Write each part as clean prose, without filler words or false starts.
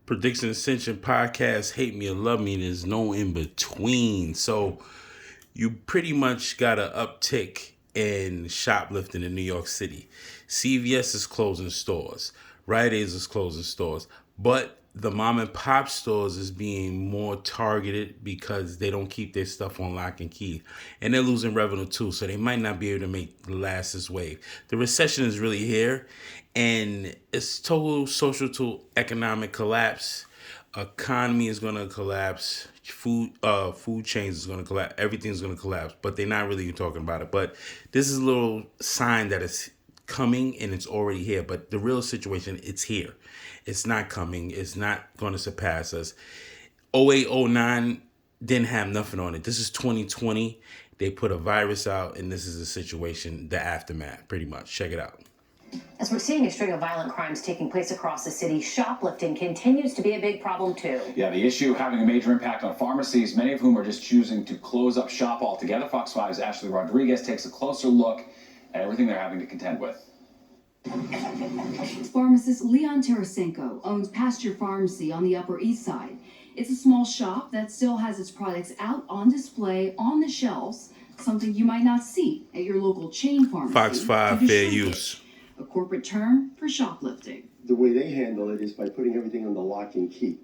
Prediction Ascension podcast, hate me or love me, there's no in between. So you pretty much got an uptick in shoplifting in New York City. CVS is closing stores. Rite Aid is closing stores. But the mom and pop stores is being more targeted because they don't keep their stuff on lock and key. And they're losing revenue too, so they might not be able to make the last this wave. The recession is really here, and it's total social to economic collapse. Economy is gonna collapse. Food chains is gonna collapse. Everything's gonna collapse. But they're not really talking about it. But this is a little sign that it's coming and it's already here. But the real situation, it's here. It's not coming. It's not gonna surpass us. 08, 09 didn't have nothing on it. This is 2020. They put a virus out, and this is the situation, the aftermath, pretty much. Check it out. As we're seeing a string of violent crimes taking place across the city, shoplifting continues to be a big problem too. Yeah, the issue having a major impact on pharmacies, many of whom are just choosing to close up shop altogether. Fox 5's Ashley Rodriguez takes a closer look at everything they're having to contend with. Pharmacist Leon Tarasenko owns Pasture Pharmacy on the Upper East Side. It's a small shop that still has its products out on display on the shelves, something you might not see at your local chain pharmacy. Fox 5, fair use. A corporate term for shoplifting. The way they handle it is by putting everything on the lock and key.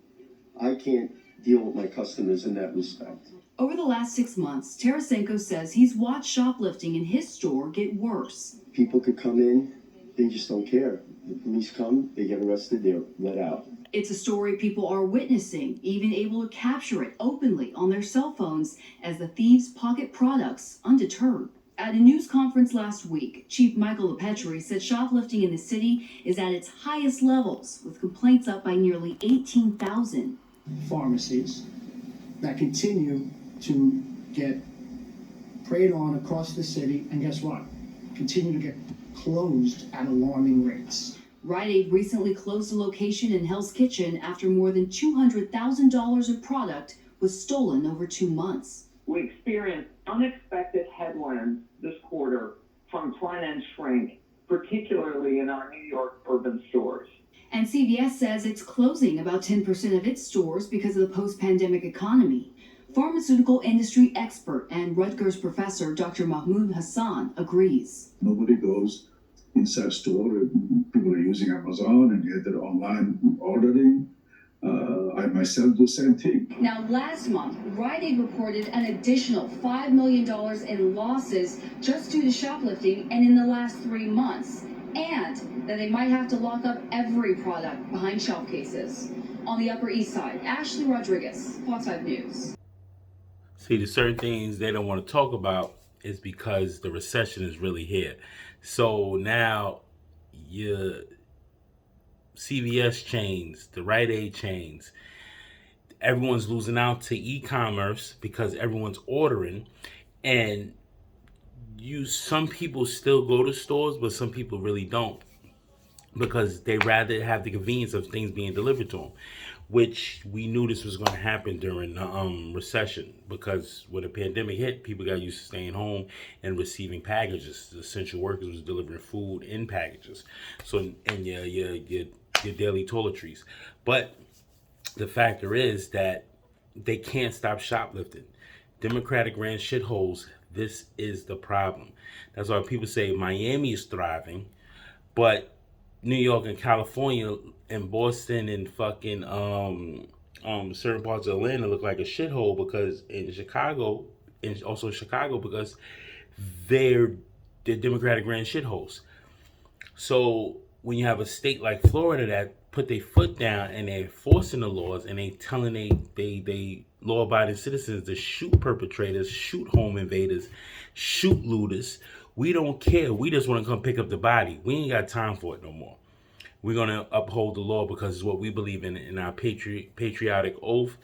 I can't deal with my customers in that respect. Over the last 6 months, Tarasenko says he's watched shoplifting in his store get worse. People could come in, they just don't care. The police come, they get arrested, they're let out. It's a story people are witnessing, even able to capture it openly on their cell phones as the thieves pocket products undeterred. At a news conference last week, Chief Michael LePetri said shoplifting in the city is at its highest levels, with complaints up by nearly 18,000. Pharmacies that continue to get preyed on across the city, and guess what? Continue to get closed at alarming rates. Rite Aid recently closed a location in Hell's Kitchen after more than $200,000 of product was stolen over 2 months. We experienced unexpected headwinds this quarter from front-end shrink, particularly in our New York urban stores. And CVS says it's closing about 10% of its stores because of the post-pandemic economy. Pharmaceutical industry expert and Rutgers professor Dr. Mahmoud Hassan agrees. Nobody goes inside store. People are using Amazon and get their online ordering. I myself do the same thing. Now, last month, Rite Aid reported an additional $5 million in losses just due to shoplifting and in the last 3 months, and that they might have to lock up every product behind shelf cases. On the Upper East Side, Ashley Rodriguez, Fox 5 News. See, the certain things they don't want to talk about is because the recession is really here. So now your CVS chains, the Rite Aid chains, everyone's losing out to e-commerce because everyone's ordering, and some people still go to stores, but some people really don't because they rather have the convenience of things being delivered to them, which we knew this was going to happen during the recession, because when the pandemic hit, people got used to staying home and receiving packages. The essential workers was delivering food in packages, so and your daily toiletries. But the factor is that they can't stop shoplifting. Democratic ran shitholes. This is the problem. That's why people say Miami is thriving, but New York and California and Boston and fucking certain parts of Atlanta look like a shithole, because in Chicago, and also Chicago, because they're Democratic ran shitholes. So when you have a state like Florida that put their foot down and they're forcing the laws and they telling they law-abiding citizens to shoot perpetrators, shoot home invaders, shoot looters, we don't care. We just want to come pick up the body. We ain't got time for it no more. We're going to uphold the law because it's what we believe in our patriotic oath,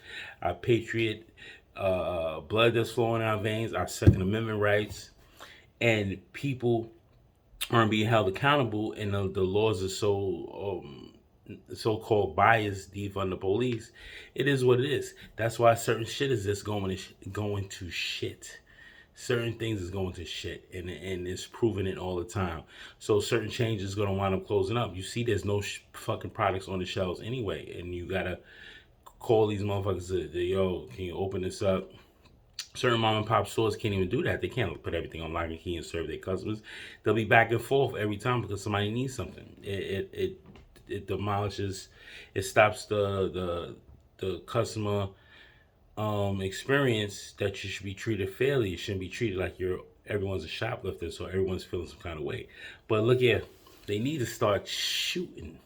our patriot blood that's flowing in our veins, our Second Amendment rights, and people aren't being held accountable, and the laws are so-called bias defund the police. It is what it is. That's why certain shit is just going to shit. certain things is going to shit, and it's proving it all the time. So certain changes is gonna wind up closing up. You see, there's no fucking products on the shelves anyway, and you gotta call these motherfuckers yo, can you open this up? Certain mom and pop stores can't even do that. They can't put everything on lock and key and serve their customers. They'll be back and forth every time because somebody needs something. It demolishes. It stops the customer experience that you should be treated fairly. You shouldn't be treated like everyone's a shoplifter, so everyone's feeling some kind of way. But look here, they need to start shooting.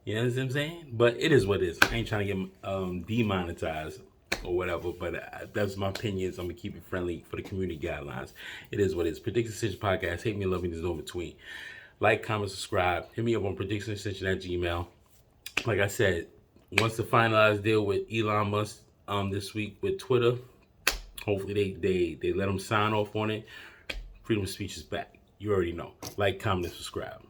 You know what I'm saying? But it is what it is. I ain't trying to get demonetized or whatever, but that's my opinions. I'm gonna keep it friendly for the community guidelines. It is what it is. Prediction Extension Podcast. Hate me, love me, there's no between. Like, comment, subscribe. Hit me up on predictionextension@gmail.com. Like I said, once the finalized deal with Elon Musk this week with Twitter, hopefully they let him sign off on it. Freedom of speech is back. You already know. Like, comment, and subscribe.